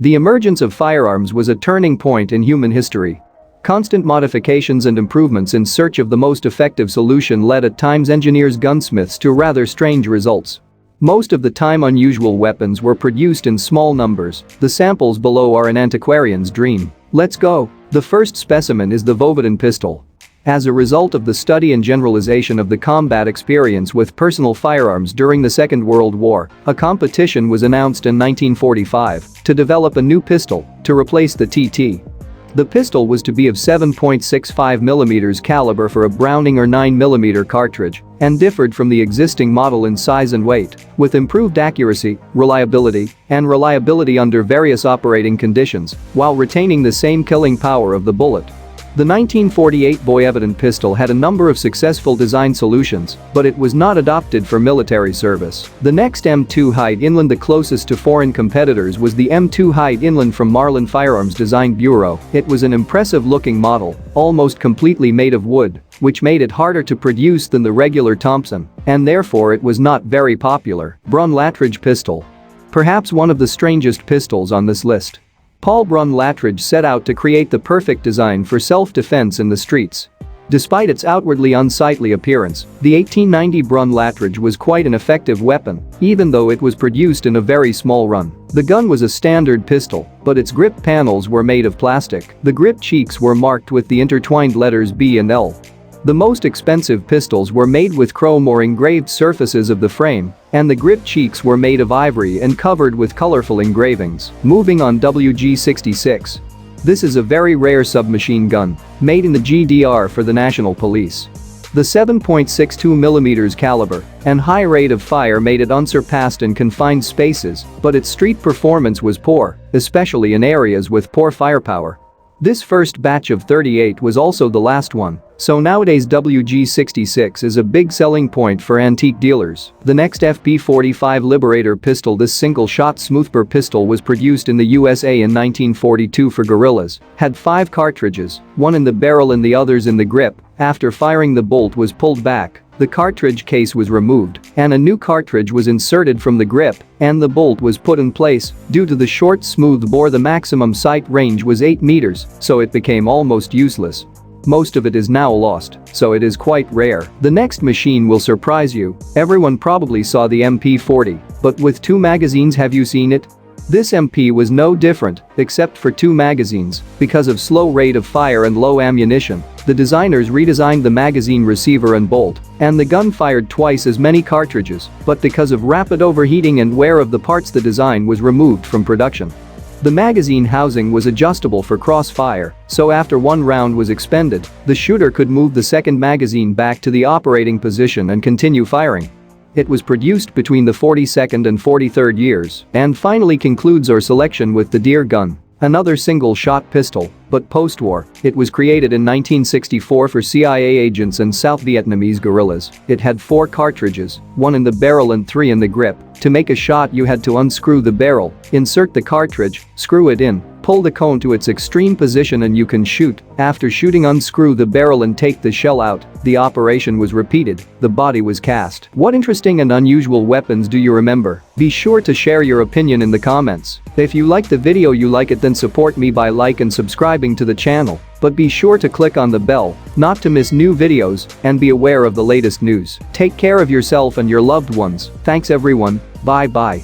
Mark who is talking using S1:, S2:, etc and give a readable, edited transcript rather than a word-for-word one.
S1: The emergence of firearms was a turning point in human history. Constant modifications and improvements in search of the most effective solution led at times engineers gunsmiths to rather strange results. Most of the time unusual weapons were produced in small numbers. The samples below are an antiquarian's dream. Let's go. The first specimen is the Vovid Pistol. As a result of the study and generalization of the combat experience with personal firearms during the Second World War, a competition was announced in 1945 to develop a new pistol to replace the TT. The pistol was to be of 7.65mm caliber for a Browning or 9mm cartridge and differed from the existing model in size and weight, with improved accuracy, reliability under various operating conditions, while retaining the same killing power of the bullet. The 1948 Vovid pistol had a number of successful design solutions, but it was not adopted for military service. The next M2 Hyde Inland, the closest to foreign competitors, was the M2 Hyde Inland from Marlin Firearms Design Bureau. It was an impressive-looking model, almost completely made of wood, which made it harder to produce than the regular Thompson, and therefore it was not very popular. Brunlatridge Pistol. Perhaps one of the strangest pistols on this list. Paul Brunlatridge set out to create the perfect design for self-defense in the streets. Despite its outwardly unsightly appearance, the 1890 Brunlatridge was quite an effective weapon, even though it was produced in a very small run. The gun was a standard pistol, but its grip panels were made of plastic. The grip cheeks were marked with the intertwined letters B and L. The most expensive pistols were made with chrome or engraved surfaces of the frame, and the grip cheeks were made of ivory and covered with colorful engravings. Moving on, WG66. This is a very rare submachine gun, made in the GDR for the National Police. The 7.62mm caliber and high rate of fire made it unsurpassed in confined spaces, but its street performance was poor, especially in areas with poor firepower. This first batch of 38 was also the last one, so nowadays WG66 is a big selling point for antique dealers. The next FB45 Liberator pistol. This single-shot smoothbore pistol was produced in the USA in 1942 for guerrillas, had 5 cartridges, one in the barrel and the others in the grip. After firing, the bolt was pulled back, the cartridge case was removed, and a new cartridge was inserted from the grip, and the bolt was put in place. Due to the short smooth bore, the maximum sight range was 8 meters, so it became almost useless. Most of it is now lost, so it is quite rare. The next machine will surprise you. Everyone probably saw the MP40, but with 2 magazines. Have you seen it? This MP was no different, except for 2 magazines. Because of slow rate of fire and low ammunition, the designers redesigned the magazine receiver and bolt, and the gun fired twice as many cartridges, but because of rapid overheating and wear of the parts, the design was removed from production. The magazine housing was adjustable for crossfire, so after one round was expended, the shooter could move the second magazine back to the operating position and continue firing. It was produced between the 42nd and 43rd years, and finally concludes our selection with the Deer gun, another single-shot pistol, but post-war. It was created in 1964 for CIA agents and South Vietnamese guerrillas. It had 4 cartridges, 1 in the barrel and 3 in the grip. To make a shot, you had to unscrew the barrel, insert the cartridge, screw it in, pull the cone to its extreme position and you can shoot. After shooting, unscrew the barrel and take the shell out. The operation was repeated. The body was cast. What interesting and unusual weapons do you remember? Be sure to share your opinion in the comments. If you like the video, then support me by like and subscribing to the channel. But be sure to click on the bell not to miss new videos and be aware of the latest news. Take care of yourself and your loved ones. Thanks everyone. Bye bye.